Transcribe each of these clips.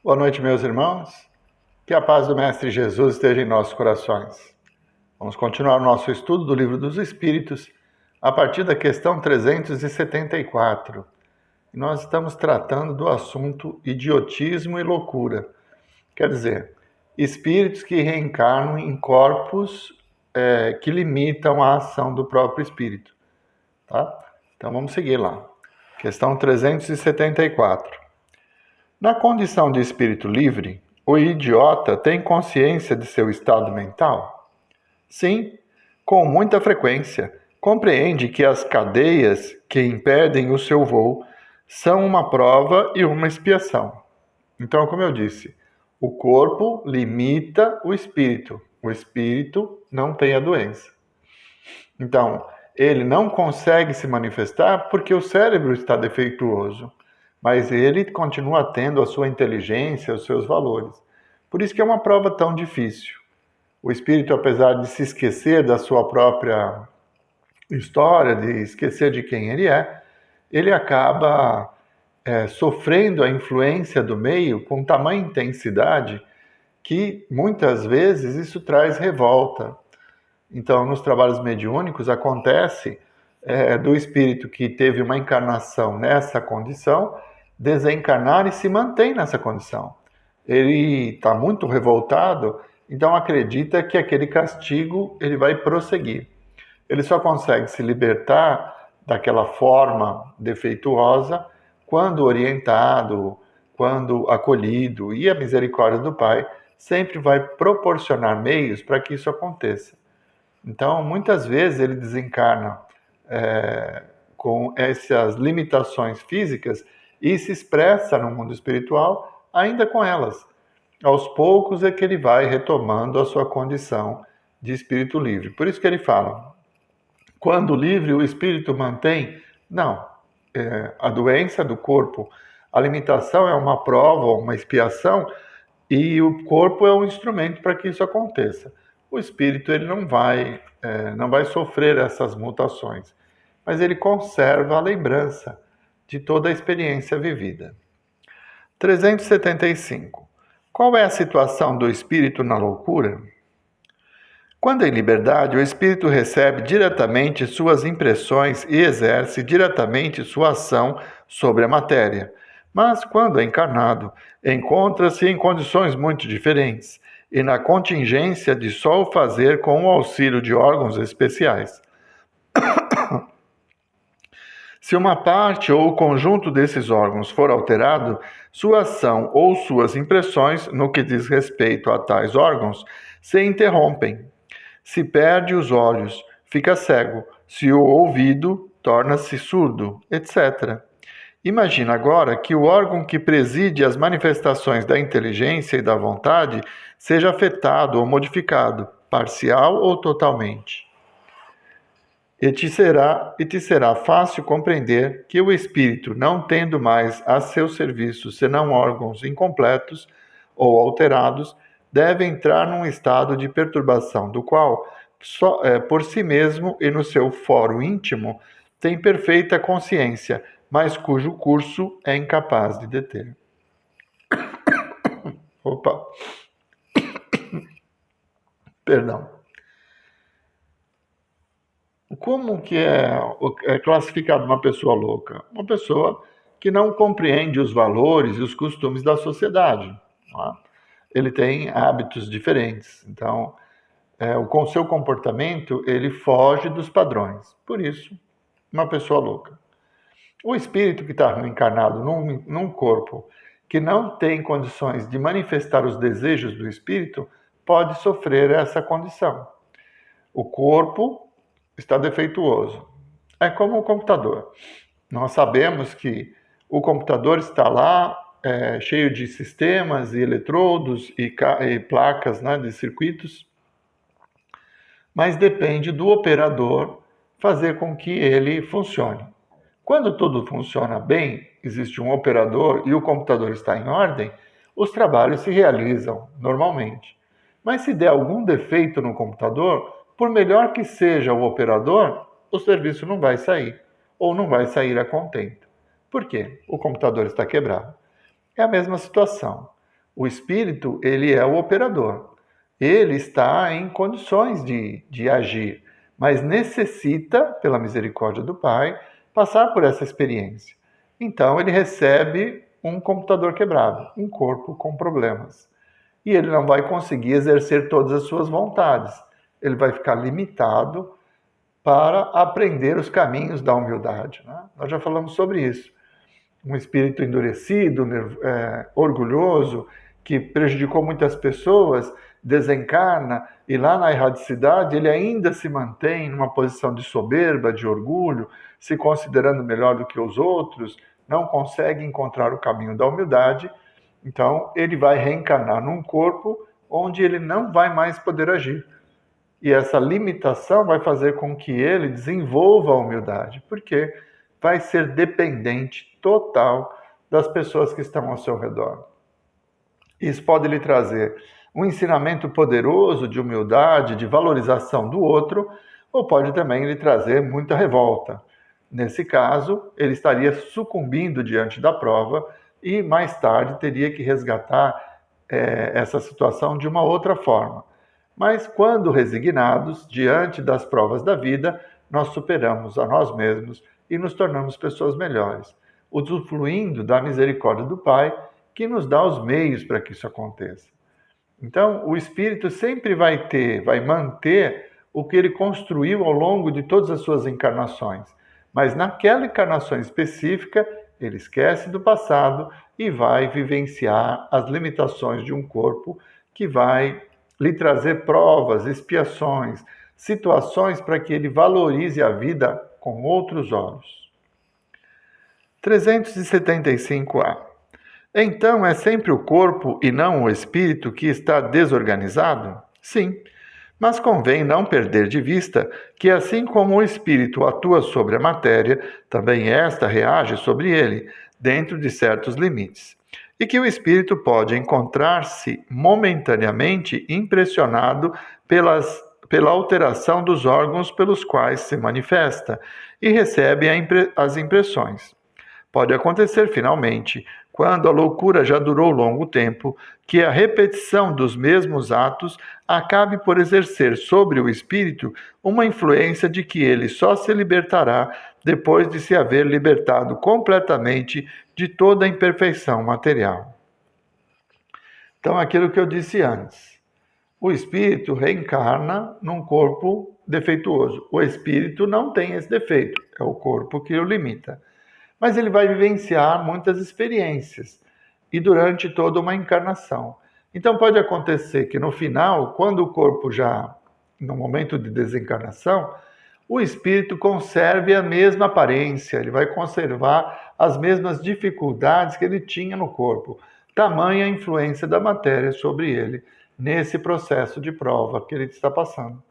Boa noite, meus irmãos. Que a paz do Mestre Jesus esteja em nossos corações. Vamos continuar o nosso estudo do Livro dos Espíritos a partir da questão 374. E nós estamos tratando do assunto idiotismo e loucura. Quer dizer, espíritos que reencarnam em corpos que limitam a ação do próprio espírito. Tá? Então vamos seguir lá. Questão 374. Na condição de espírito livre, o idiota tem consciência de seu estado mental? Sim, com muita frequência. Compreende que as cadeias que impedem o seu voo são uma prova e uma expiação. Então, como eu disse, o corpo limita o espírito não tem a doença. Então, ele não consegue se manifestar porque o cérebro está defeituoso. Mas ele continua tendo a sua inteligência, os seus valores. Por isso que é uma prova tão difícil. O espírito, apesar de se esquecer da sua própria história, de esquecer de quem ele acaba sofrendo a influência do meio com tamanha intensidade que muitas vezes isso traz revolta. Então, nos trabalhos mediúnicos acontece do espírito que teve uma encarnação nessa condição desencarnar e se mantém nessa condição. Ele está muito revoltado, então acredita que aquele castigo ele vai prosseguir. Ele só consegue se libertar daquela forma defeituosa quando orientado, quando acolhido, e a misericórdia do Pai sempre vai proporcionar meios para que isso aconteça. Então, muitas vezes ele desencarna com essas limitações físicas e se expressa no mundo espiritual ainda com elas. Aos poucos é que ele vai retomando a sua condição de espírito livre. Por isso que ele fala, quando livre o espírito mantém? Não, a doença do corpo, a limitação é uma prova, uma expiação, e o corpo é um instrumento para que isso aconteça. O espírito ele não vai sofrer essas mutações, mas ele conserva a lembrança de toda a experiência vivida. 375. Qual é a situação do espírito na loucura? Quando em liberdade, o espírito recebe diretamente suas impressões e exerce diretamente sua ação sobre a matéria. Mas, quando é encarnado, encontra-se em condições muito diferentes e na contingência de só o fazer com o auxílio de órgãos especiais. Se uma parte ou o conjunto desses órgãos for alterado, sua ação ou suas impressões, no que diz respeito a tais órgãos, se interrompem. Se perde os olhos, fica cego. Se o ouvido, torna-se surdo, etc. Imagina agora que o órgão que preside as manifestações da inteligência e da vontade seja afetado ou modificado, parcial ou totalmente. E te será fácil compreender que o espírito, não tendo mais a seu serviço senão órgãos incompletos ou alterados, deve entrar num estado de perturbação, do qual, por si mesmo e no seu foro íntimo, tem perfeita consciência, mas cujo curso é incapaz de deter. Opa! Perdão. Como que é classificado uma pessoa louca? Uma pessoa que não compreende os valores e os costumes da sociedade. Não é? Ele tem hábitos diferentes. Então, com o seu comportamento, ele foge dos padrões. Por isso, uma pessoa louca. O espírito que está encarnado num corpo que não tem condições de manifestar os desejos do espírito, pode sofrer essa condição. O corpo está defeituoso. É como o computador. Nós sabemos que o computador está lá, cheio de sistemas e eletrodos e placas, né, de circuitos, mas depende do operador fazer com que ele funcione. Quando tudo funciona bem, existe um operador e o computador está em ordem, os trabalhos se realizam normalmente. Mas se der algum defeito no computador, por melhor que seja o operador, o serviço não vai sair, ou não vai sair a contento. Por quê? O computador está quebrado. É a mesma situação. O espírito, ele é o operador. Ele está em condições de agir, mas necessita, pela misericórdia do Pai, passar por essa experiência. Então, ele recebe um computador quebrado, um corpo com problemas. E ele não vai conseguir exercer todas as suas vontades. Ele vai ficar limitado para aprender os caminhos da humildade, né? Nós já falamos sobre isso. Um espírito endurecido, orgulhoso, que prejudicou muitas pessoas, desencarna e lá na erradicidade ele ainda se mantém numa posição de soberba, de orgulho, se considerando melhor do que os outros, não consegue encontrar o caminho da humildade. Então ele vai reencarnar num corpo onde ele não vai mais poder agir. E essa limitação vai fazer com que ele desenvolva a humildade, porque vai ser dependente total das pessoas que estão ao seu redor. Isso pode lhe trazer um ensinamento poderoso de humildade, de valorização do outro, ou pode também lhe trazer muita revolta. Nesse caso, ele estaria sucumbindo diante da prova e mais tarde teria que resgatar essa situação de uma outra forma. Mas quando resignados, diante das provas da vida, nós superamos a nós mesmos e nos tornamos pessoas melhores, usufruindo da misericórdia do Pai, que nos dá os meios para que isso aconteça. Então, o espírito sempre vai manter o que ele construiu ao longo de todas as suas encarnações, mas naquela encarnação específica, ele esquece do passado e vai vivenciar as limitações de um corpo que vai lhe trazer provas, expiações, situações para que ele valorize a vida com outros olhos. 375A. Então é sempre o corpo e não o espírito que está desorganizado? Sim, mas convém não perder de vista que assim como o espírito atua sobre a matéria, também esta reage sobre ele, dentro de certos limites. E que o espírito pode encontrar-se momentaneamente impressionado pela alteração dos órgãos pelos quais se manifesta e recebe as impressões. Pode acontecer, finalmente, quando a loucura já durou longo tempo, que a repetição dos mesmos atos acabe por exercer sobre o espírito uma influência de que ele só se libertará depois de se haver libertado completamente de toda a imperfeição material. Então, aquilo que eu disse antes, o espírito reencarna num corpo defeituoso. O espírito não tem esse defeito, é o corpo que o limita. Mas ele vai vivenciar muitas experiências e durante toda uma encarnação. Então pode acontecer que no final, quando o corpo já, no momento de desencarnação, o espírito conserve a mesma aparência, ele vai conservar as mesmas dificuldades que ele tinha no corpo. Tamanha a influência da matéria sobre ele nesse processo de prova que ele está passando.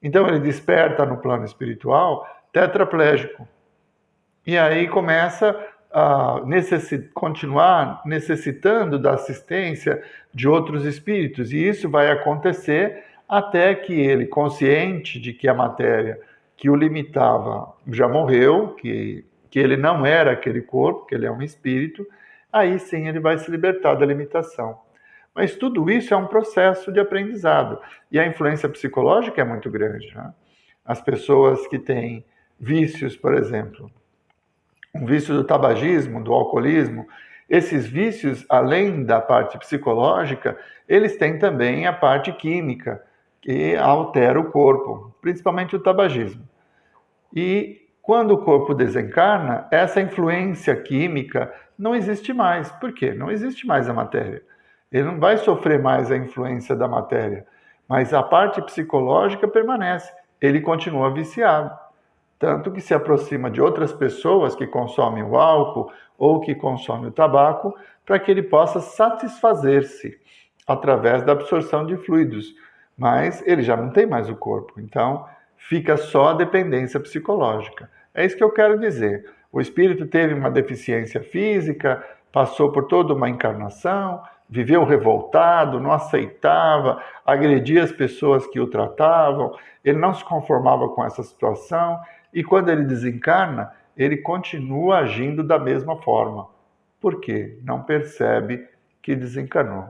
Então ele desperta no plano espiritual tetraplégico. E aí começa a continuar necessitando da assistência de outros espíritos. E isso vai acontecer até que ele, consciente de que a matéria que o limitava já morreu, que ele não era aquele corpo, que ele é um espírito, aí sim ele vai se libertar da limitação. Mas tudo isso é um processo de aprendizado. E a influência psicológica é muito grande, né? As pessoas que têm vícios, por exemplo, um vício do tabagismo, do alcoolismo, esses vícios, além da parte psicológica, eles têm também a parte química, que altera o corpo, principalmente o tabagismo. E quando o corpo desencarna, essa influência química não existe mais. Por quê? Não existe mais a matéria. Ele não vai sofrer mais a influência da matéria, mas a parte psicológica permanece. Ele continua viciado. Tanto que se aproxima de outras pessoas que consomem o álcool ou que consomem o tabaco, para que ele possa satisfazer-se através da absorção de fluidos. Mas ele já não tem mais o corpo, então fica só a dependência psicológica. É isso que eu quero dizer. O espírito teve uma deficiência física, passou por toda uma encarnação, viveu revoltado, não aceitava, agredia as pessoas que o tratavam, ele não se conformava com essa situação. E quando ele desencarna, ele continua agindo da mesma forma. Por quê? Não percebe que desencarnou.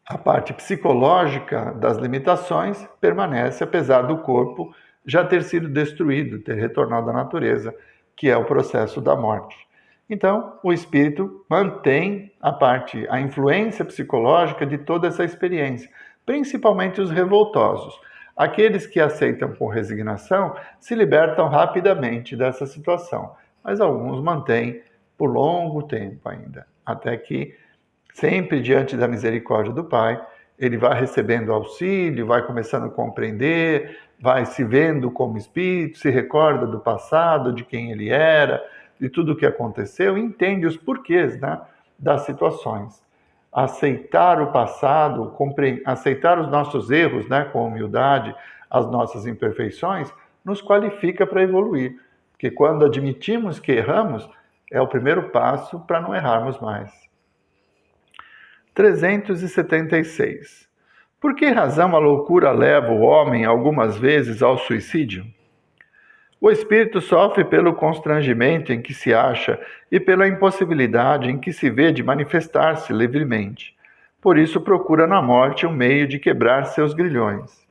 A parte psicológica das limitações permanece, apesar do corpo já ter sido destruído, ter retornado à natureza, que é o processo da morte. Então, o espírito mantém a influência psicológica de toda essa experiência, principalmente os revoltosos. Aqueles que aceitam com resignação se libertam rapidamente dessa situação, mas alguns mantêm por longo tempo ainda, até que, sempre diante da misericórdia do Pai, ele vai recebendo auxílio, vai começando a compreender, vai se vendo como espírito, se recorda do passado, de quem ele era, de tudo o que aconteceu, e entende os porquês, né, das situações. Aceitar o passado, aceitar os nossos erros, né, com humildade, as nossas imperfeições, nos qualifica para evoluir. Porque quando admitimos que erramos, é o primeiro passo para não errarmos mais. 376. Por que razão a loucura leva o homem algumas vezes ao suicídio? O espírito sofre pelo constrangimento em que se acha e pela impossibilidade em que se vê de manifestar-se livremente. Por isso procura na morte um meio de quebrar seus grilhões.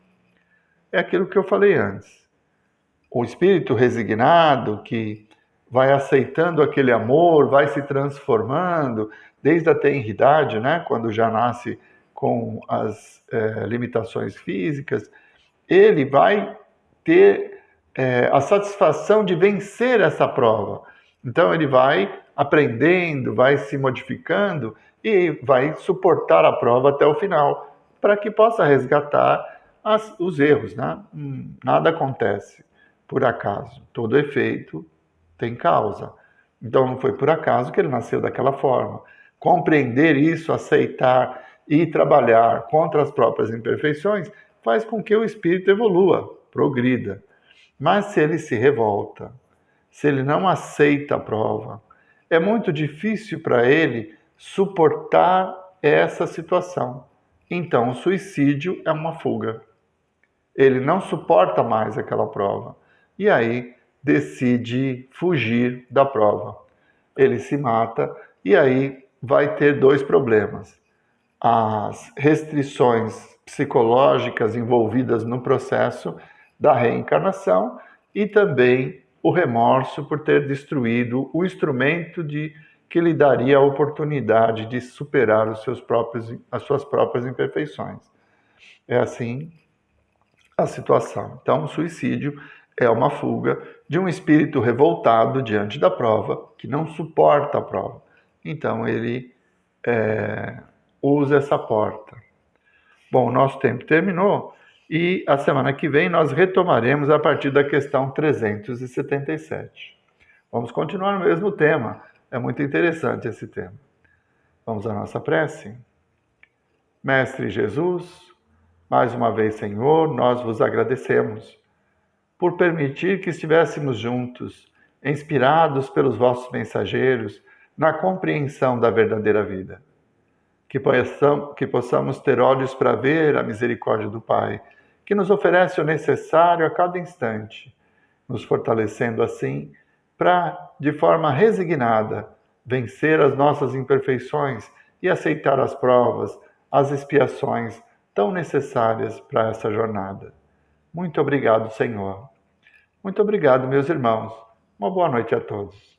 É aquilo que eu falei antes. O espírito resignado que vai aceitando aquele amor, vai se transformando desde a tenridade, né, quando já nasce com as limitações físicas, ele vai ter a satisfação de vencer essa prova. Então ele vai aprendendo, vai se modificando e vai suportar a prova até o final, para que possa resgatar os erros, né? Nada acontece por acaso, todo efeito tem causa. Então não foi por acaso que ele nasceu daquela forma. Compreender isso, aceitar e trabalhar contra as próprias imperfeições faz com que o espírito evolua, progrida. Mas se ele se revolta, se ele não aceita a prova, é muito difícil para ele suportar essa situação. Então o suicídio é uma fuga. Ele não suporta mais aquela prova. E aí decide fugir da prova. Ele se mata e aí vai ter dois problemas. As restrições psicológicas envolvidas no processo da reencarnação e também o remorso por ter destruído o instrumento que lhe daria a oportunidade de superar as suas próprias imperfeições. É assim a situação. Então, o suicídio é uma fuga de um espírito revoltado diante da prova, que não suporta a prova. Então, ele usa essa porta. Bom, o nosso tempo terminou e a semana que vem nós retomaremos a partir da questão 377. Vamos continuar no mesmo tema. É muito interessante esse tema. Vamos à nossa prece? Mestre Jesus, mais uma vez, Senhor, nós vos agradecemos por permitir que estivéssemos juntos, inspirados pelos vossos mensageiros, na compreensão da verdadeira vida. Que possamos ter olhos para ver a misericórdia do Pai, que nos oferece o necessário a cada instante, nos fortalecendo assim para, de forma resignada, vencer as nossas imperfeições e aceitar as provas, as expiações tão necessárias para essa jornada. Muito obrigado, Senhor. Muito obrigado, meus irmãos. Uma boa noite a todos.